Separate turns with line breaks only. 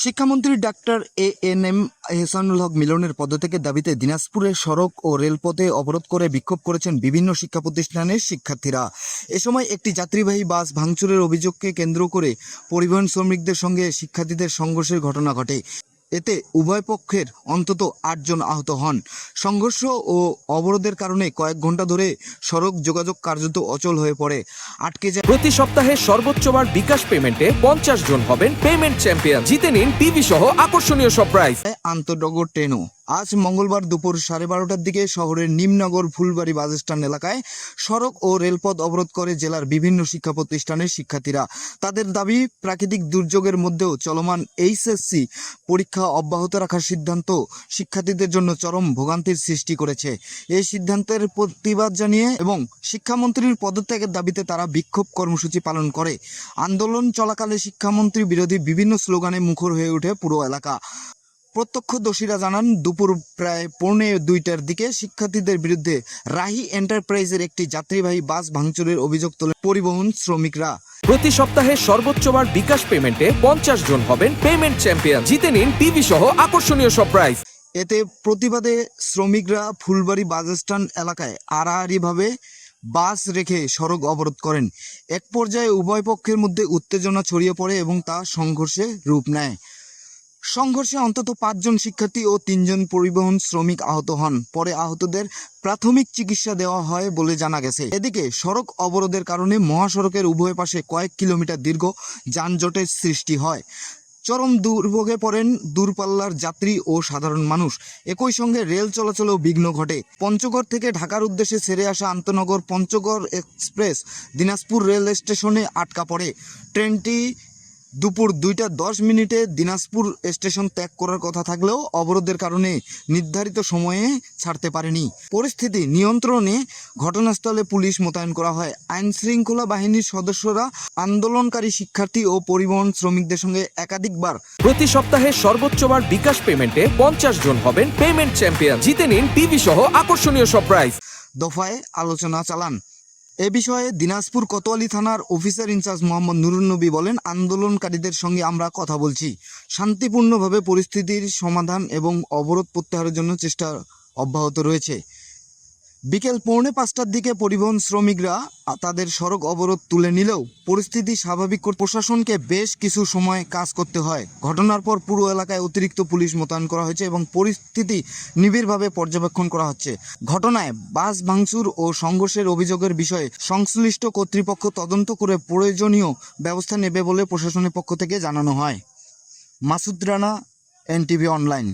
শিক্ষামন্ত্রী doctor ANM Ehsanul হক মিলনের পদত্যাগের দাবিতে দিনাজপুরের সড়ক ও রেলপথে অবরোধ করে বিক্ষোভ করেছেন বিভিন্ন শিক্ষা প্রতিষ্ঠানের শিক্ষার্থীরা। এ সময় একটি যাত্রীবাহী বাস ভাঙচুরের অভিযোগকে কেন্দ্র করে পরিবহন শ্রমিকদের সঙ্গে শিক্ষার্থীদের সংঘর্ষের ঘটনা ঘটে। এতে উভয় পক্ষের অন্তত ৮ জন আহত হন। সংঘর্ষ ও অবরোধের কারণে কয়েক ঘন্টা ধরে সড়ক যোগাযোগ কার্যত অচল হয়ে পড়ে, আটকে যায়।
প্রতি সপ্তাহে সর্বোচ্চবার বিকাশ পেমেন্টে 50 জন হবেন পেমেন্ট চ্যাম্পিয়ন। জিতে নিন টিভি সহ আকর্ষণীয় সব প্রাইজ।
আন্তনগর ট্রেনও আজ মঙ্গলবার দুপুর 12:30টার দিকে শহরের নিমনগর ফুলবাড়ি বাসস্ট্যান্ড এলাকায় সড়ক ও রেলপথ অবরোধ করে জেলার বিভিন্ন শিক্ষা প্রতিষ্ঠানের শিক্ষার্থীরা। তাদের দাবি, প্রাকৃতিক দুর্যোগের মধ্যেও চলমান এইচএসসি পরীক্ষা অব্যাহত রাখার সিদ্ধান্ত শিক্ষার্থীদের জন্য চরম ভোগান্তির সৃষ্টি করেছে। এই সিদ্ধান্তের প্রতিবাদ জানিয়ে এবং শিক্ষামন্ত্রীর পদত্যাগের দাবিতে তারা বিক্ষোভ কর্মসূচি পালন করে। আন্দোলন চলাকালে শিক্ষামন্ত্রী বিরোধী বিভিন্ন স্লোগানে মুখর হয়ে ওঠে পুরো এলাকা। প্রত্যক্ষদর্শীরা জানান, দুপুর প্রায় 1:45টার দিকে শিক্ষার্থীদের বিরুদ্ধে রাহি এন্টারপ্রাইজের একটি যাত্রীবাহী বাস ভাঙচুরের অভিযোগ তোলেন পরিবহন শ্রমিকরা।
প্রতি সপ্তাহে সর্বোচ্চবার বিকাশ পেমেন্টে 50 জন হবেন পেমেন্ট চ্যাম্পিয়ন। জিতে নিন টিভি সহ আকর্ষণীয় সব প্রাইজ।
এতে প্রতিবাদে শ্রমিকরা ফুলবাড়ি বাসস্ট্যান্ড এলাকায় আড়াআড়িভাবে বাস রেখে সড়ক অবরোধ করেন। এক পর্যায়ে উভয় পক্ষের মধ্যে উত্তেজনা ছড়িয়ে পড়ে এবং তা সংঘর্ষে রূপ নেয়। সংঘর্ষে অন্তত 5 জন শিক্ষার্থী ও 3 জন পরিবহন শ্রমিক আহত হন। পরে আহতদের প্রাথমিক চিকিৎসা দেওয়া হয় বলে জানা গেছে। এদিকে সড়ক অবরোধের কারণে মহাসড়কের উভয় পাশে কয়েক কিলোমিটার দীর্ঘ যানজটের সৃষ্টি হয়। চরম দুর্ভোগে পড়েন দূরপাল্লার যাত্রী ও সাধারণ মানুষ। একই সঙ্গে রেল চলাচলেও বিঘ্ন ঘটে। পঞ্চগড় থেকে ঢাকার উদ্দেশ্যে ছেড়ে আসা আন্তনগর পঞ্চগড় এক্সপ্রেস দিনাজপুর রেল স্টেশনে আটকা পড়ে। ট্রেনটি দুপুর 2:10 দিনাজপুর স্টেশন ত্যাগ করার কথা থাকলেও অবরোধের কারণে নির্ধারিত সময়ে ছাড়তে পারেনি। পরিস্থিতি নিয়ন্ত্রণে ঘটনাস্থলে পুলিশ মোতায়েন করা হয়। আইন শৃঙ্খলা বাহিনীর সদস্যরা আন্দোলনকারী শিক্ষার্থী ও পরিবহন শ্রমিকদের সঙ্গে একাধিকবার
প্রতি সপ্তাহে সর্বোচ্চবার বিকাশ পেমেন্টে 50 জন হবেন পেমেন্ট চ্যাম্পিয়ন। জিতে নিন টিভি সহ আকর্ষণীয় সব প্রাইজ।
দফায় আলোচনা চালান। এ বিষয়ে দিনাজপুর কোতোয়ালি থানার অফিসার ইনচার্জ মোহাম্মদ নুরুন নবী বলেন, আন্দোলনকারীদের সঙ্গে আমরা কথা বলছি। শান্তিপূর্ণভাবে পরিস্থিতির সমাধান এবং অবরোধ প্রত্যাহারের জন্য চেষ্টা অব্যাহত রয়েছে। বিকেল 4:45টার দিকে পরিবহন শ্রমিকরা তাদের সড়ক অবরোধ তুলে নিলেও পরিস্থিতি স্বাভাবিক করতে প্রশাসনকে বেশ কিছু সময় কাজ করতে হয়। ঘটনার পর পুরো এলাকায় অতিরিক্ত পুলিশ মোতায়েন করা হয়েছে এবং পরিস্থিতি নিবিড়ভাবে পর্যবেক্ষণ করা হচ্ছে। ঘটনায় বাস ভাঙচুর ও সংঘর্ষের অভিযোগের বিষয়ে সংশ্লিষ্ট কর্তৃপক্ষ তদন্ত করে প্রয়োজনীয় ব্যবস্থা নেবে বলে প্রশাসনের পক্ষ থেকে জানানো হয়। Masud Rana, NTV online.